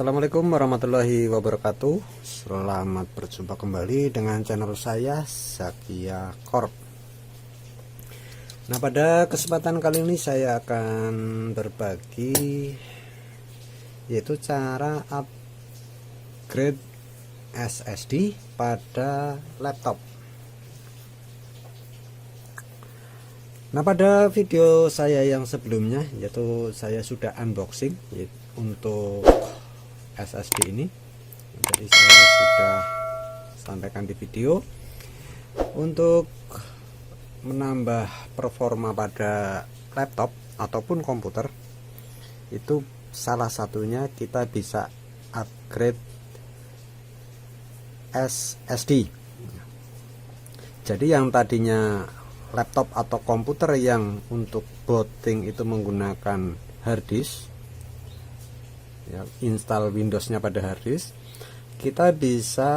Assalamualaikum warahmatullahi wabarakatuh. Selamat berjumpa kembali dengan channel saya Zakia Corp. Nah, pada kesempatan kali ini saya akan berbagi yaitu cara upgrade SSD pada laptop. Nah, pada video saya yang sebelumnya yaitu saya sudah unboxing untuk SSD ini. Jadi saya sudah sampaikan di video untuk menambah performa pada laptop ataupun komputer, itu salah satunya kita bisa upgrade SSD. Jadi yang tadinya laptop atau komputer yang untuk booting itu menggunakan harddisk, ya, install Windowsnya pada harddisk, kita bisa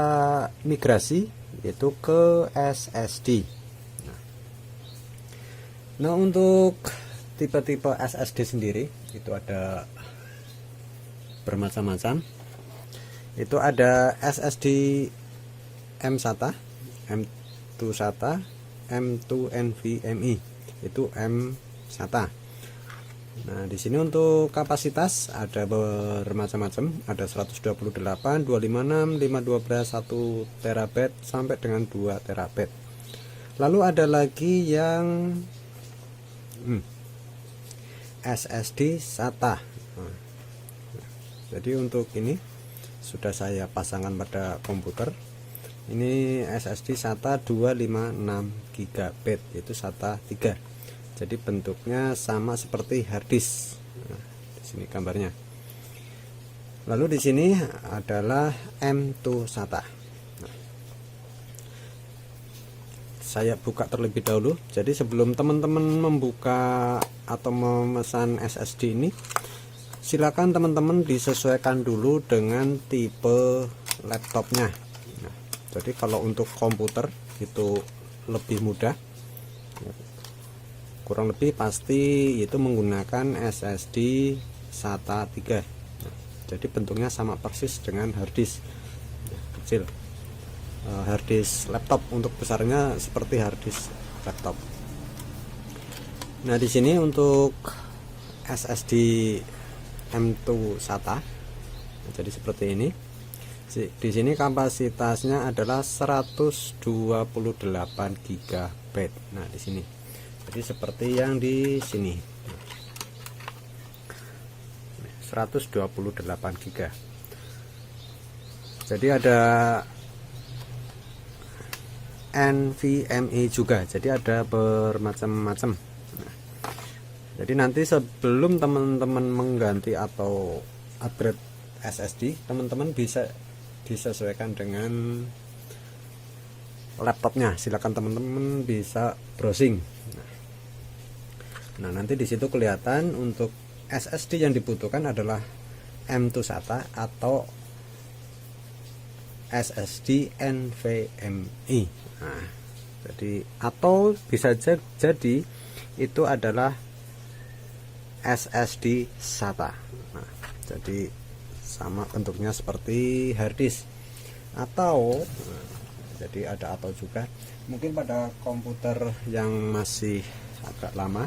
migrasi yaitu ke SSD. Nah, untuk tipe-tipe SSD sendiri itu ada bermacam-macam. Itu ada SSD M-SATA, M2 SATA, M2 NVMe, itu M-SATA. Nah, di sini untuk kapasitas ada bermacam-macam, ada 128, 256, 512, 1 TB sampai dengan 2 TB. Lalu ada lagi yang SSD SATA. Nah, jadi untuk ini sudah saya pasangkan pada komputer. Ini SSD SATA 256 GB, itu SATA 3. Jadi bentuknya sama seperti harddisk. Nah, di sini gambarnya. Lalu di sini adalah M2 SATA. Nah, saya buka terlebih dahulu. Jadi sebelum teman-teman membuka atau memesan SSD ini, silakan teman-teman disesuaikan dulu dengan tipe laptopnya. Nah, jadi kalau untuk komputer itu lebih mudah, kurang lebih pasti itu menggunakan SSD SATA 3. Nah, jadi bentuknya sama persis dengan harddisk, kecil. Harddisk laptop untuk besarnya seperti harddisk laptop. Nah, di sini untuk SSD M2 SATA, jadi seperti ini. Di sini kapasitasnya adalah 128 GB. Nah, di sini. Jadi seperti yang di sini. 128 GB. Jadi ada NVMe juga, jadi ada bermacam-macam. Nah, jadi nanti sebelum teman-teman mengganti atau upgrade SSD, teman-teman bisa disesuaikan dengan laptopnya. Silakan teman-teman bisa browsing. Nah, nanti di situ kelihatan untuk SSD yang dibutuhkan adalah M2 SATA atau SSD NVMe. Nah, jadi atau bisa jadi itu adalah SSD SATA. Nah, jadi sama bentuknya seperti harddisk atau jadi ada atau juga mungkin pada komputer yang masih agak lama.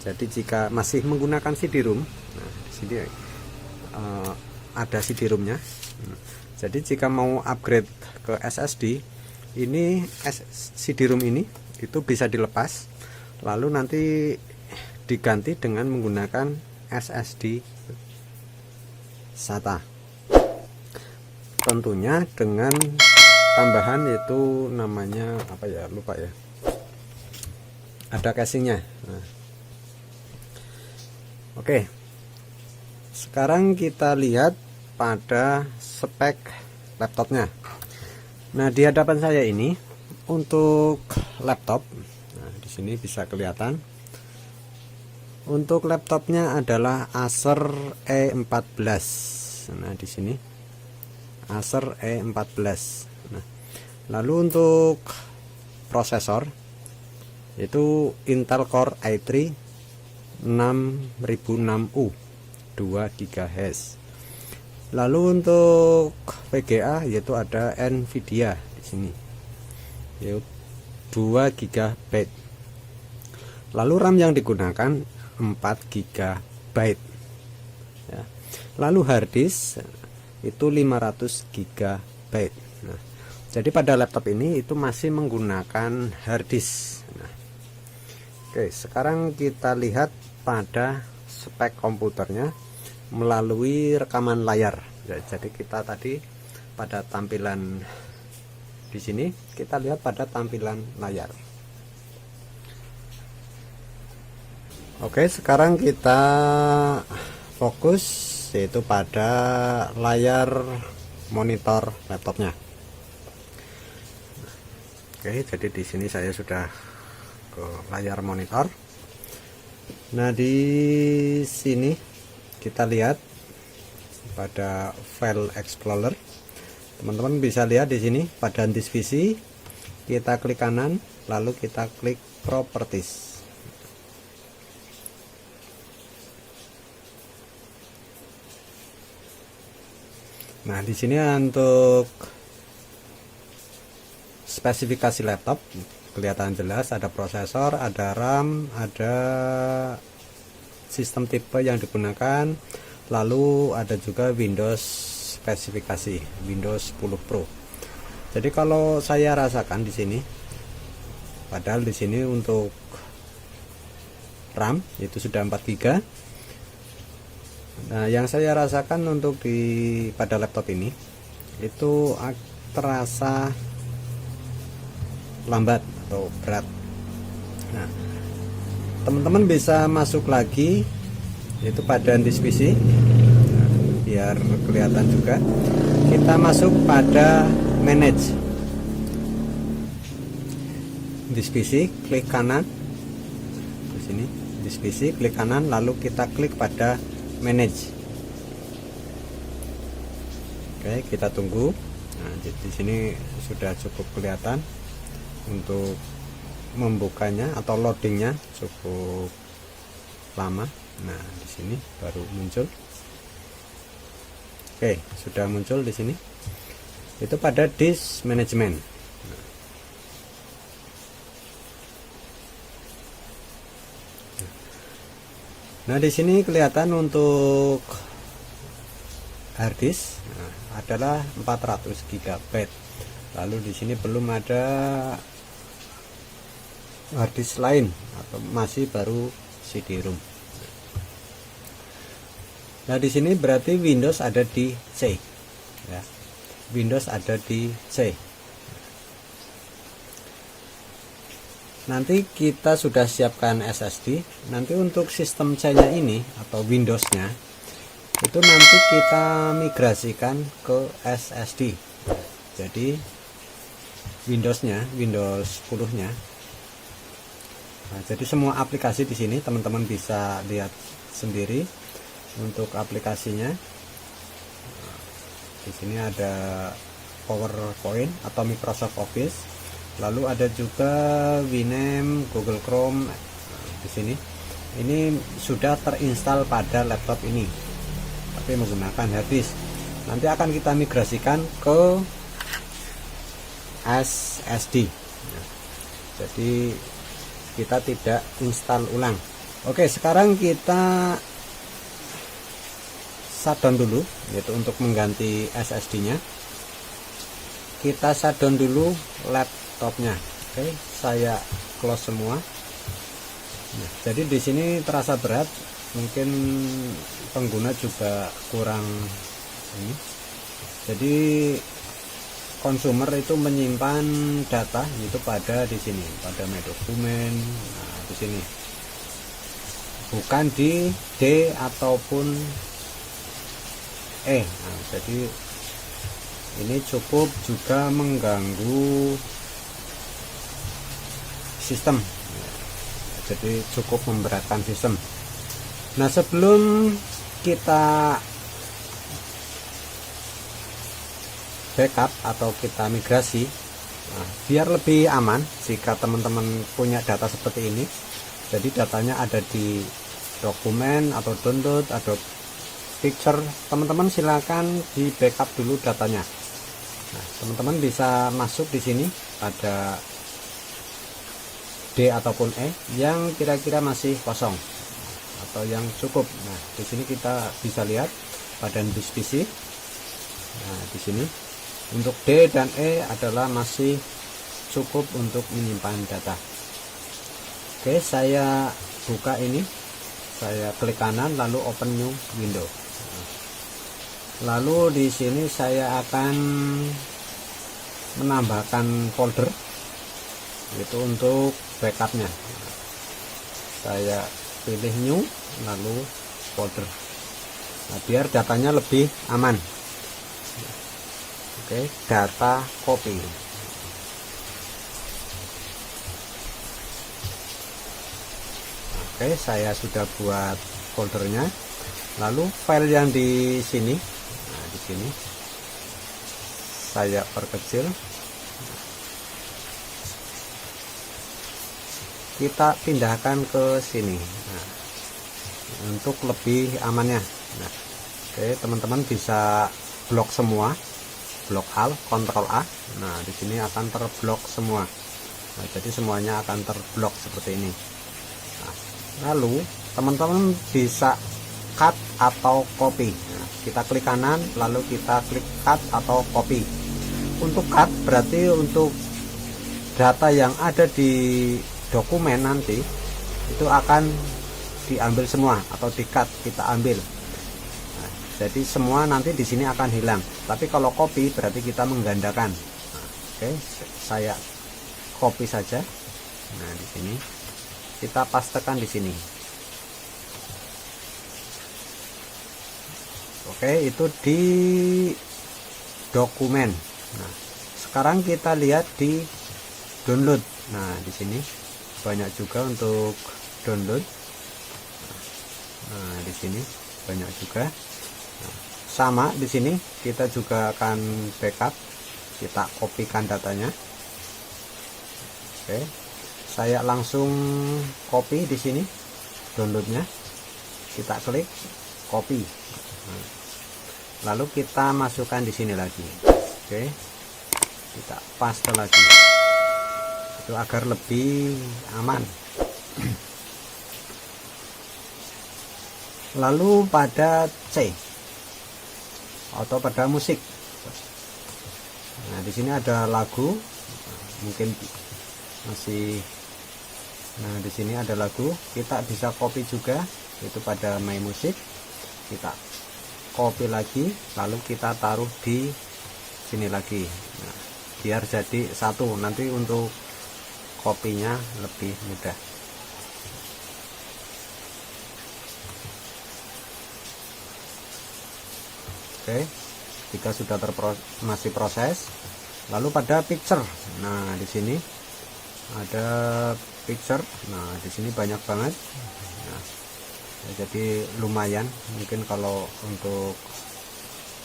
Jadi jika masih menggunakan CD-ROM, nah di sini ada CD-ROM-nya. Jadi jika mau upgrade ke SSD, ini CD-ROM ini itu bisa dilepas, lalu nanti diganti dengan menggunakan SSD SATA. Tentunya dengan tambahan yaitu namanya apa ya, lupa ya. Ada casingnya. Nah, oke. Sekarang kita lihat pada spek laptopnya. Nah, di hadapan saya ini untuk laptop. Nah, di sini bisa kelihatan. Untuk laptopnya adalah Acer E14. Nah, di sini Acer E14. Nah, lalu untuk prosesor itu Intel Core i3 6006U 2 GHz. Lalu untuk VGA yaitu ada Nvidia di sini, yaitu 2 GB. Lalu RAM yang digunakan 4 GB ya. Lalu harddisk itu 500 GB. Nah, jadi pada laptop ini itu masih menggunakan harddisk. Nah, oke, sekarang kita lihat pada spek komputernya melalui rekaman layar ya. Jadi kita tadi pada tampilan di sini, kita lihat pada tampilan layar. Oke, sekarang kita fokus yaitu pada layar monitor laptopnya. Oke, jadi di sini saya sudah ke layar monitor. Nah, di sini kita lihat pada file explorer. Teman-teman bisa lihat di sini pada disk PC, kita klik kanan lalu kita klik properties. Nah, di sini untuk spesifikasi laptop kelihatan jelas, ada prosesor, ada RAM, ada sistem tipe yang digunakan, lalu ada juga Windows spesifikasi Windows 10 Pro. Jadi kalau saya rasakan di sini, padahal di sini untuk RAM itu sudah 4 GB. Nah, yang saya rasakan untuk pada laptop ini itu terasa lambat atau berat. Nah, teman-teman bisa masuk lagi yaitu pada disk PC. Nah, biar kelihatan juga, kita masuk pada manage disk PC, klik kanan di sini disk PC, klik kanan lalu kita klik pada manage. Oke, kita tunggu. Nah, di sini sudah cukup kelihatan untuk membukanya atau loadingnya cukup lama. Nah, di sini baru muncul. Oke, sudah muncul di sini. Itu pada disk management. Nah, di sini kelihatan untuk harddisk adalah 400 GB. Lalu di sini belum ada harddisk lain atau masih baru CD-ROM. Nah, di sini berarti Windows ada di C ya. Windows ada di C. Nanti kita sudah siapkan SSD. Nanti untuk sistem C-nya ini atau Windows-nya itu nanti kita migrasikan ke SSD. Jadi Windows-nya, Windows 10-nya. Nah, jadi semua aplikasi di sini teman-teman bisa lihat sendiri untuk aplikasinya. Di sini ada PowerPoint atau Microsoft Office, lalu ada juga Winamp, Google Chrome. Di sini ini sudah terinstal pada laptop ini, tapi menggunakan harddisk. Nanti akan kita migrasikan ke SSD. Jadi kita tidak install ulang. Oke, sekarang kita shutdown dulu, yaitu untuk mengganti SSD-nya. Kita shutdown dulu laptopnya. Oke, saya close semua. Nah, jadi di sini terasa berat, mungkin pengguna juga kurang ini. Jadi konsumer itu menyimpan data itu pada di sini, pada My Dokumen. Nah, di sini bukan di D ataupun E. Nah, jadi ini cukup juga mengganggu sistem. Jadi cukup memberatkan sistem. Nah, sebelum kita backup atau kita migrasi, nah, biar lebih aman jika teman-teman punya data seperti ini, jadi datanya ada di dokumen atau download atau picture, teman-teman silakan di backup dulu datanya. Nah, teman-teman bisa masuk di sini pada D ataupun E yang kira-kira masih kosong atau yang cukup. Nah, di sini kita bisa lihat pada disk PC. Nah, di sini untuk D dan E adalah masih cukup untuk menyimpan data. Oke, saya buka ini, saya klik kanan lalu open new window. Lalu di sini saya akan menambahkan folder, itu untuk backupnya. Saya pilih new lalu folder. Nah, biar datanya lebih aman. Oke, data copy. Oke, saya sudah buat foldernya. Lalu file yang di sini, nah di sini saya perkecil. Kita pindahkan ke sini. Nah, untuk lebih amannya. Nah, oke, teman-teman bisa blok semua, blok Alt, Ctrl A. Nah, di sini akan terblok semua. Nah, jadi semuanya akan terblok seperti ini. Nah, lalu teman-teman bisa cut atau copy. Nah, kita klik kanan lalu kita klik cut atau copy. Untuk cut berarti untuk data yang ada di dokumen nanti itu akan diambil semua atau di cut, kita ambil. Nah, jadi semua nanti di sini akan hilang. Tapi kalau copy berarti kita menggandakan. Nah, oke, saya copy saja. Nah, di sini kita pastekan di sini. Oke, itu di dokumen. Nah, sekarang kita lihat di download. Nah, di sini banyak juga untuk download. Nah, di sini banyak juga. Nah, sama di sini kita juga akan backup. Kita kopikan datanya. Oke, saya langsung copy di sini downloadnya. Kita klik copy. Nah, lalu kita masukkan di sini lagi. Oke, kita paste lagi. Itu agar lebih aman. Lalu pada C atau pada musik. Nah, di sini ada lagu, mungkin masih. Nah, di sini ada lagu, kita bisa copy juga, itu pada My Music. Kita copy lagi, lalu kita taruh di sini lagi. Nah, biar jadi satu. Nanti untuk kopinya lebih mudah. Oke, jika sudah masih proses, lalu pada picture. Nah, di sini ada picture. Nah, di sini banyak banget. Nah, ya, jadi lumayan. Mungkin kalau untuk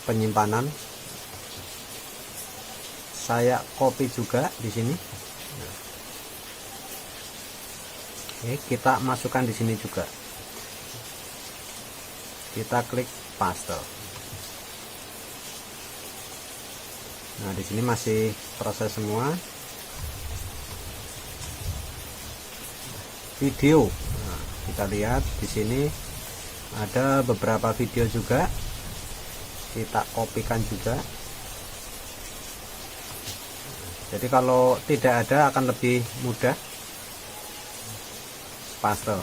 penyimpanan, saya copy juga di sini. Nah, oke, kita masukkan di sini juga. Kita klik paste. Nah, di sini masih proses semua. Video. Nah, kita lihat di sini ada beberapa video juga. Kita kopikan juga. Jadi kalau tidak ada akan lebih mudah. Paste.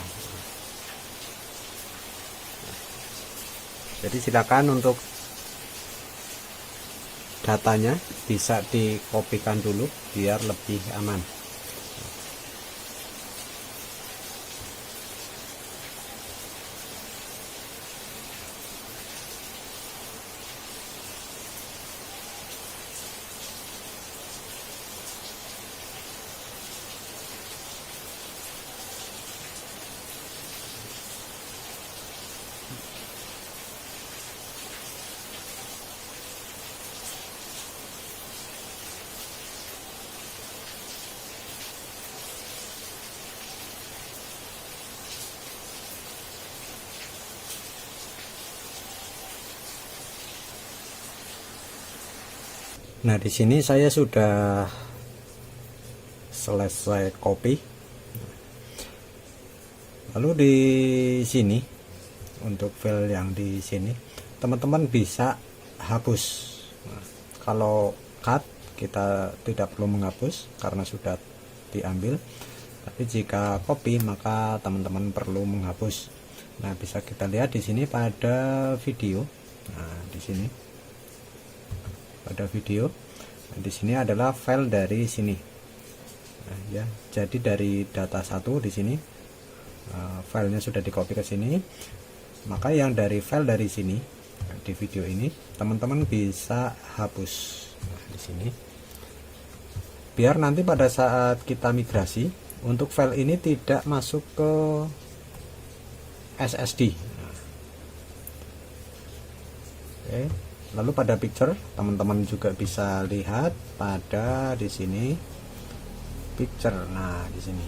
Jadi silakan untuk datanya bisa dikopikan dulu biar lebih aman. Nah, di sini saya sudah selesai copy. Lalu di sini untuk file yang di sini teman-teman bisa hapus. Nah, kalau cut kita tidak perlu menghapus karena sudah diambil. Tapi jika copy maka teman-teman perlu menghapus. Nah, bisa kita lihat di sini pada video. Nah, di sini pada video. Nah, di sini adalah file dari sini. Nah, ya, jadi dari data 1 di sini filenya sudah di copy ke sini. Maka yang dari file dari sini di video ini teman-teman bisa hapus. Nah, di sini. Biar nanti pada saat kita migrasi untuk file ini tidak masuk ke SSD. Oke, lalu pada picture teman-teman juga bisa lihat pada di sini picture. Nah, di sini.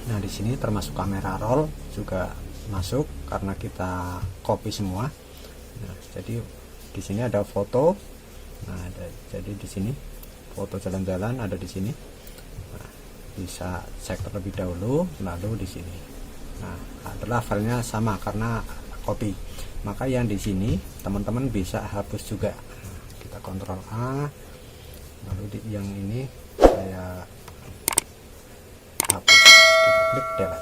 Nah, di sini termasuk kamera roll juga masuk karena kita copy semua. Nah, jadi di sini ada foto. Nah, jadi di sini foto jalan-jalan ada di sini. Nah, bisa cek terlebih dahulu, lalu di sini. Nah, adalah filenya sama karena copy. Maka yang di sini teman-teman bisa hapus juga. Nah, kita kontrol A, lalu di yang ini saya hapus. Kita klik delete.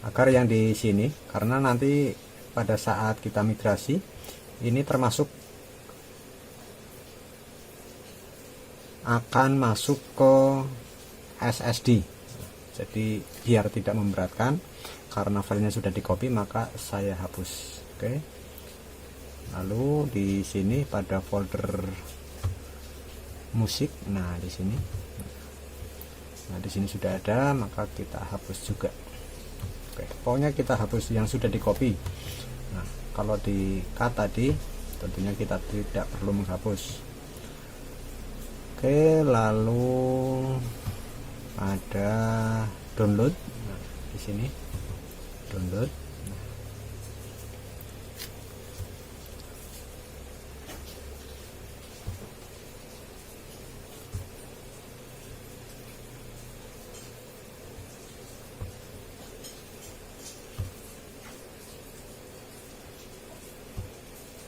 Agar yang di sini, karena nanti pada saat kita migrasi ini termasuk akan masuk ke SSD. Jadi biar tidak memberatkan karena filenya sudah di copy maka saya hapus. Oke. Lalu di sini pada folder musik. Nah, di sini. Nah, di sini sudah ada, maka kita hapus juga. Oke, pokoknya kita hapus yang sudah di copy. Nah, kalau di cut tadi tentunya kita tidak perlu menghapus. Oke, lalu ada download. Nah, di sini download.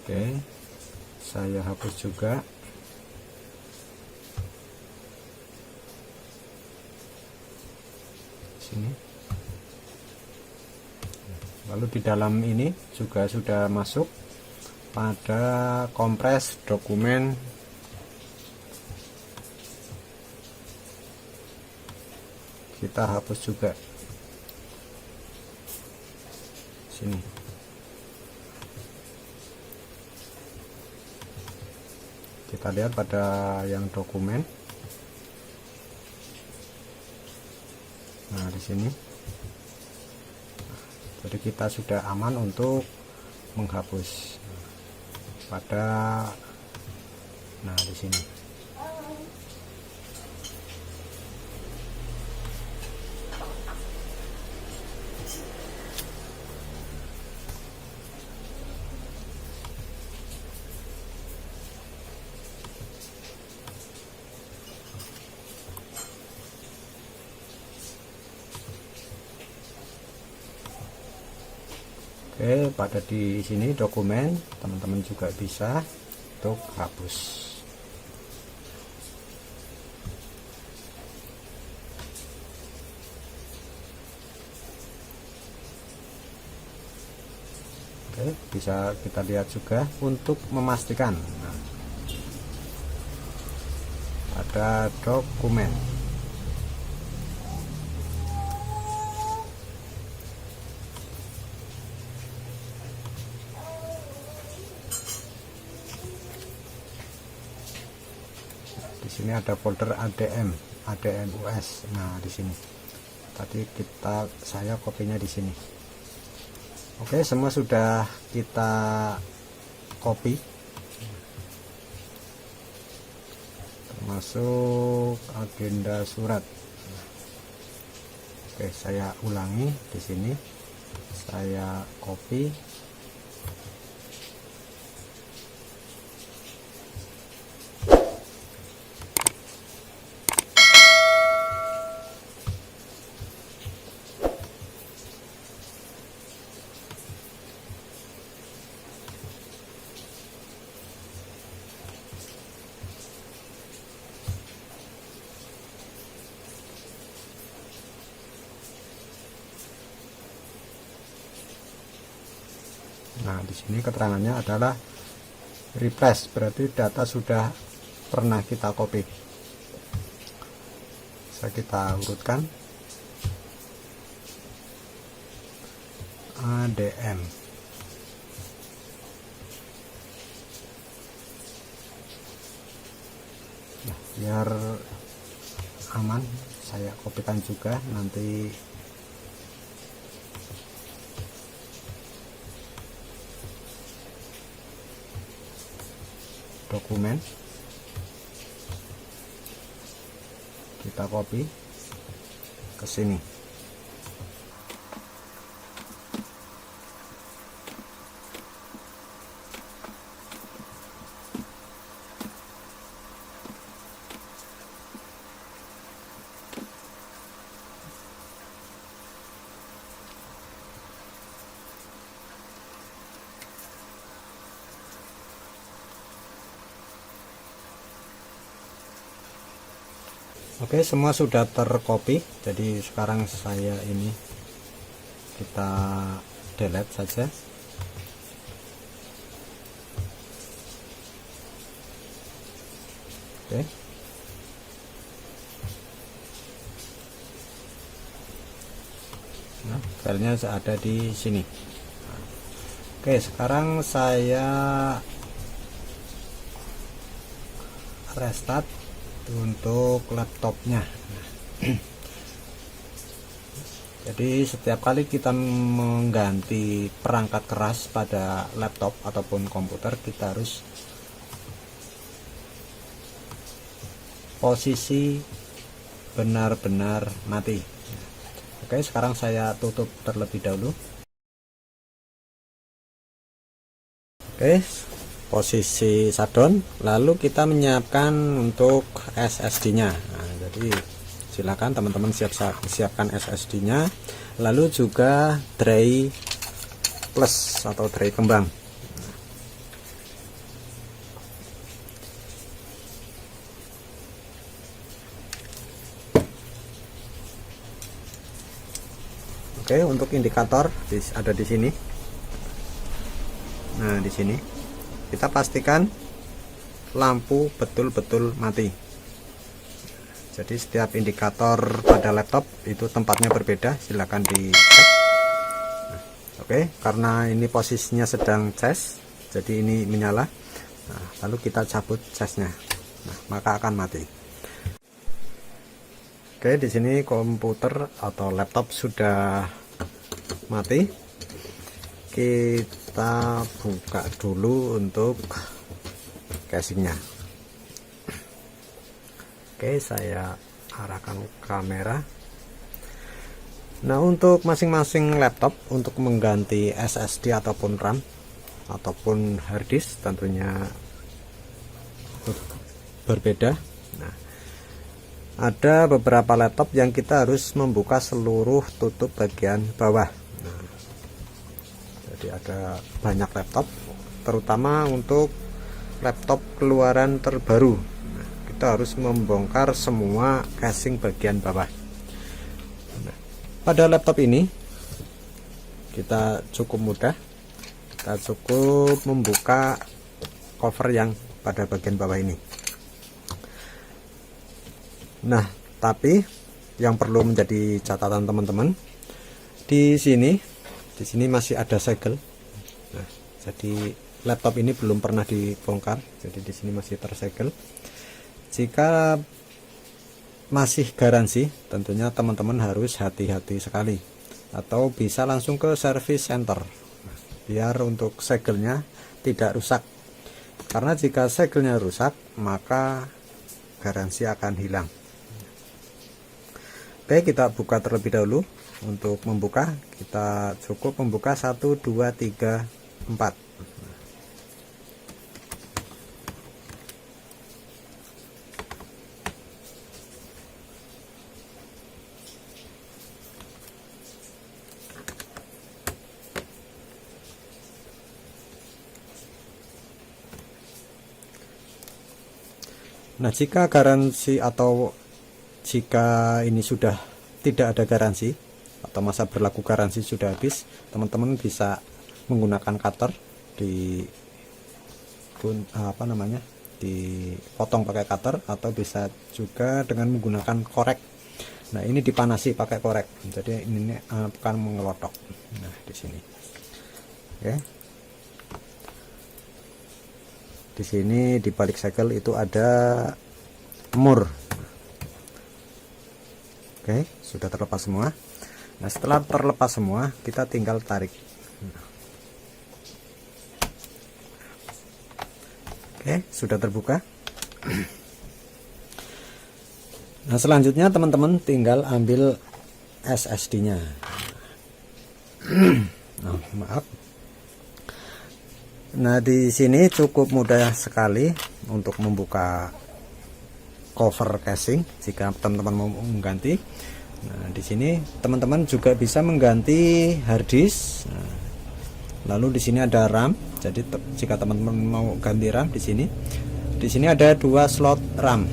Oke, saya hapus juga. Sini. Lalu di dalam ini juga sudah masuk pada kompres dokumen. Kita hapus juga. Sini. Kita lihat pada yang dokumen. Nah, di sini. Jadi kita sudah aman untuk menghapus pada di sini. Oke, pada di sini dokumen teman-teman juga bisa untuk hapus. Oke, bisa kita lihat juga untuk memastikan. Nah, ada dokumen. Di sini ada folder ADMUS. Nah, di sini. Tadi saya kopinya di sini. Oke, semua sudah kita copy. Termasuk agenda surat. Oke, saya ulangi di sini. Saya copy. Nah, di sini keterangannya adalah replace, berarti data sudah pernah kita copy. Bisa kita urutkan. ADM. Nah, biar aman, saya kopikan juga nanti. Dokumen kita copy ke sini. Oke, semua sudah tercopy. Jadi sekarang saya ini kita delete saja. Oke. Nah, filenya ada di sini. Oke, sekarang saya restart untuk laptopnya. Jadi setiap kali kita mengganti perangkat keras pada laptop ataupun komputer, kita harus posisi benar-benar mati. Oke, sekarang saya tutup terlebih dahulu. Oke, posisi shutdown, lalu kita menyiapkan untuk SSD-nya. Nah, jadi silakan teman-teman siapkan SSD-nya, lalu juga tray plus atau tray kembang. Oke, untuk indikator ada di sini. Nah, di sini kita pastikan lampu betul-betul mati. Jadi setiap indikator pada laptop itu tempatnya berbeda, silahkan dicek. Nah, oke, karena ini posisinya sedang cas, jadi ini menyala. Nah, lalu kita cabut casnya, nah, maka akan mati. Oke, di sini komputer atau laptop sudah mati. Kita buka dulu untuk casingnya. Oke, saya arahkan kamera. Nah, untuk masing-masing laptop untuk mengganti SSD ataupun RAM ataupun harddisk tentunya berbeda. Nah, ada beberapa laptop yang kita harus membuka seluruh tutup bagian bawah. Nah, jadi ada banyak laptop, terutama untuk laptop keluaran terbaru. Nah, kita harus membongkar semua casing bagian bawah. Nah, pada laptop ini kita cukup mudah, kita cukup membuka cover yang pada bagian bawah ini. Nah, tapi yang perlu menjadi catatan teman-teman, di sini masih ada segel. Nah, jadi laptop ini belum pernah dibongkar, jadi di sini masih tersegel. Jika masih garansi, tentunya teman-teman harus hati-hati sekali, atau bisa langsung ke service center, biar untuk segelnya tidak rusak. Karena jika segelnya rusak, maka garansi akan hilang. Oke, kita buka terlebih dahulu. Untuk membuka, kita cukup membuka 1, 2, 3, 4. Nah, jika garansi atau jika ini sudah tidak ada garansi atau masa berlaku garansi sudah habis, teman-teman bisa menggunakan cutter dipotong pakai cutter, atau bisa juga dengan menggunakan korek. Nah, ini dipanasi pakai korek, jadi ini akan mengelotok. Nah, di sini. Oke. Di sini di balik segel itu ada mur. Oke, sudah terlepas semua. Nah, setelah terlepas semua, kita tinggal tarik. Oke, sudah terbuka. Nah, selanjutnya teman-teman tinggal ambil SSD-nya. Nah, maaf. Nah, di sini cukup mudah sekali untuk membuka cover casing jika teman-teman mau mengganti. Nah, di sini teman-teman juga bisa mengganti harddisk. Nah, lalu di sini ada RAM. Jadi jika teman-teman mau ganti RAM di sini ada 2 slot RAM.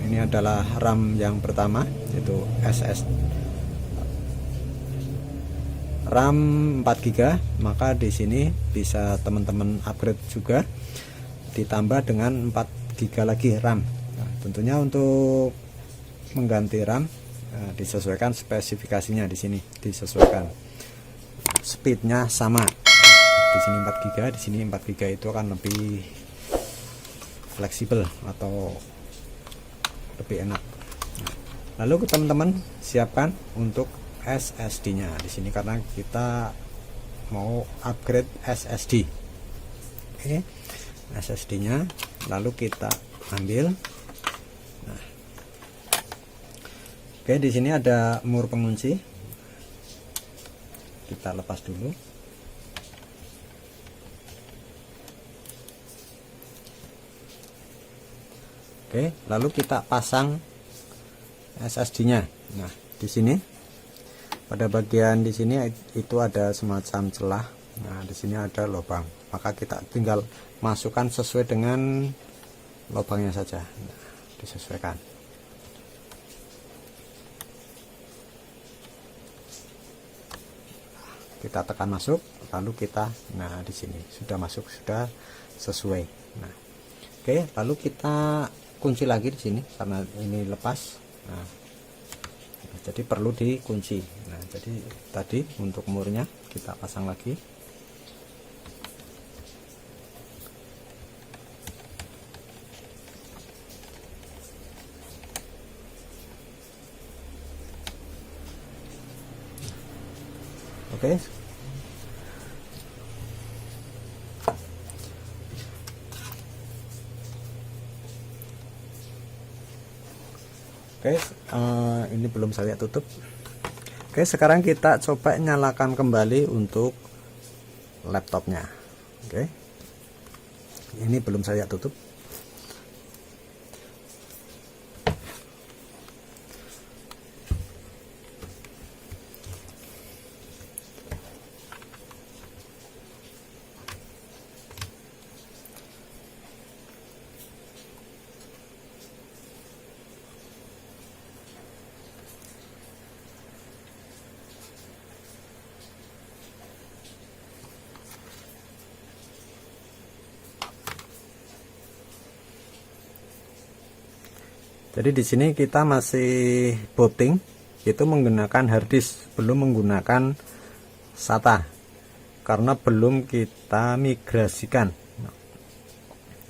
Ini adalah RAM yang pertama, yaitu RAM 4 GB. Maka di sini bisa teman-teman upgrade juga, ditambah dengan 4 GB lagi RAM. Nah, tentunya untuk mengganti RAM disesuaikan spesifikasinya, di sini disesuaikan. Speednya sama. Di sini 4 GB, di sini 4 GB itu akan lebih fleksibel atau lebih enak. Lalu teman-teman siapkan untuk SSD-nya di sini, karena kita mau upgrade SSD. Oke, SSD-nya lalu kita ambil. Nah, oke, di sini ada mur pengunci. Kita lepas dulu. Oke, lalu kita pasang SSD-nya. Nah, di sini pada bagian di sini itu ada semacam celah. Nah, di sini ada lubang. Maka kita tinggal masukkan sesuai dengan lubangnya saja. Nah, disesuaikan. Kita tekan masuk, lalu kita, nah di sini sudah masuk, sudah sesuai. Nah, oke, lalu kita kunci lagi di sini karena ini lepas. Nah, jadi perlu dikunci. Nah, jadi tadi untuk murnya kita pasang lagi. Oke. Oke, ini belum saya tutup. Oke, sekarang kita coba nyalakan kembali untuk laptopnya. Oke, ini belum saya tutup. Jadi di sini kita masih booting, itu menggunakan harddisk, belum menggunakan SATA, karena belum kita migrasikan.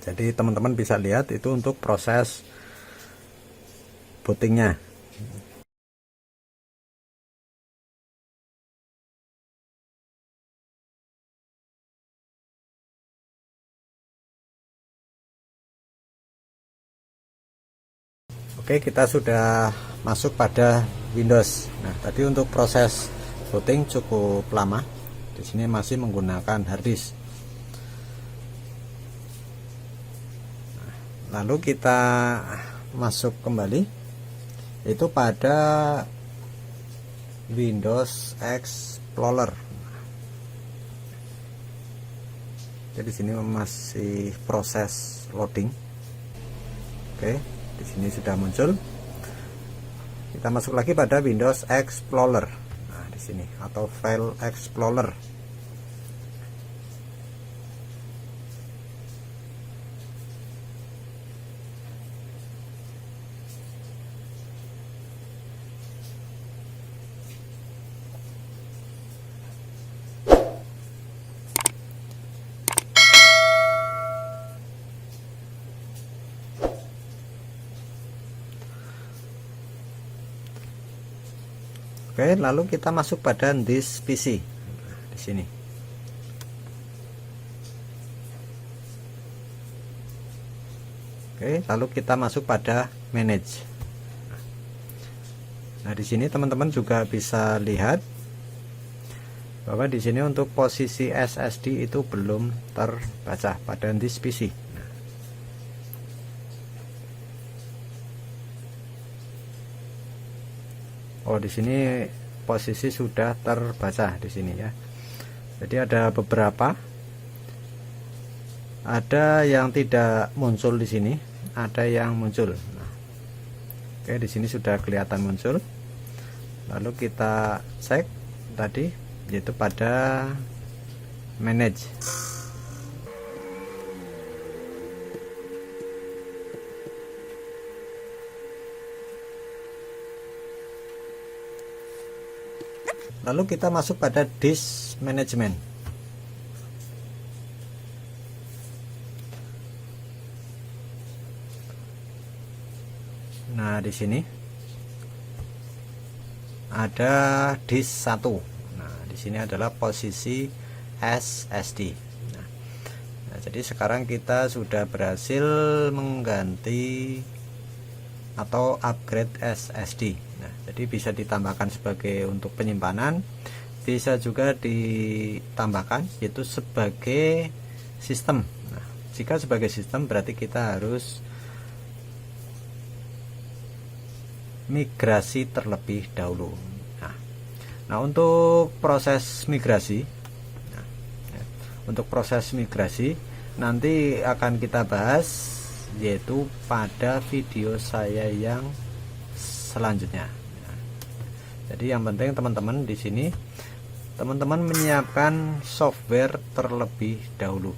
Jadi teman-teman bisa lihat itu untuk proses bootingnya. Oke, kita sudah masuk pada Windows. Nah, tadi untuk proses booting cukup lama. Di sini masih menggunakan harddisk. Nah, lalu kita masuk kembali itu pada Windows Explorer. Jadi sini masih proses loading. Oke. Di sini sudah muncul. Kita masuk lagi pada Windows Explorer. Nah, di sini atau File Explorer. Oke, lalu kita masuk pada this PC. Di sini. Oke, lalu kita masuk pada manage. Nah, di sini teman-teman juga bisa lihat bahwa di sini untuk posisi SSD itu belum terbaca pada this PC. Oh, di sini posisi sudah terbaca di sini ya. Jadi ada beberapa, ada yang tidak muncul di sini, ada yang muncul. Nah, oke, di sini sudah kelihatan muncul. Lalu kita cek tadi, yaitu pada manage. Lalu kita masuk pada disk management. Nah, di sini ada disk 1. Nah, di sini adalah posisi SSD. Nah, jadi sekarang kita sudah berhasil mengganti atau upgrade SSD. Nah, jadi bisa ditambahkan sebagai untuk penyimpanan, bisa juga ditambahkan yaitu sebagai sistem. Nah, jika sebagai sistem berarti kita harus migrasi terlebih dahulu. Nah, untuk proses migrasi, untuk proses migrasi nanti akan kita bahas yaitu pada video saya yang selanjutnya. Jadi yang penting teman-teman di sini teman-teman menyiapkan software terlebih dahulu.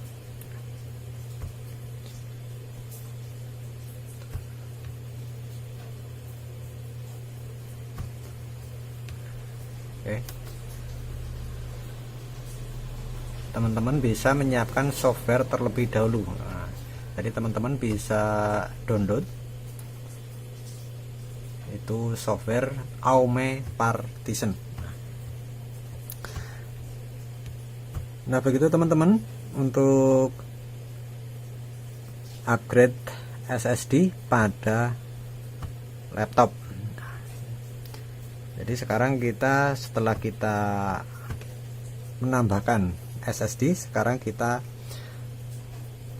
Oke. Teman-teman bisa menyiapkan software terlebih dahulu. Nah, jadi teman-teman bisa download itu software Aume Partition. Nah, begitu teman-teman untuk upgrade SSD pada laptop. Jadi sekarang kita setelah kita menambahkan SSD, sekarang kita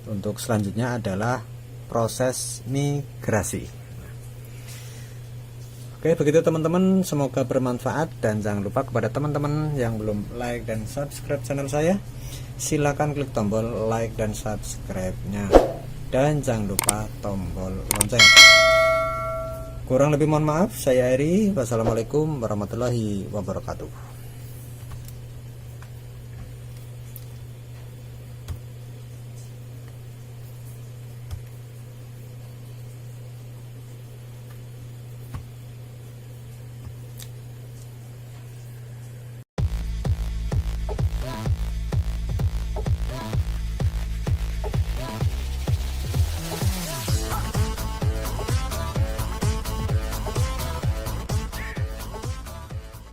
untuk selanjutnya adalah proses migrasi. Oke, begitu teman-teman, semoga bermanfaat dan jangan lupa kepada teman-teman yang belum like dan subscribe channel saya, silakan klik tombol like dan subscribe-nya dan jangan lupa tombol lonceng. Kurang lebih mohon maaf, saya Eri. Wassalamualaikum warahmatullahi wabarakatuh.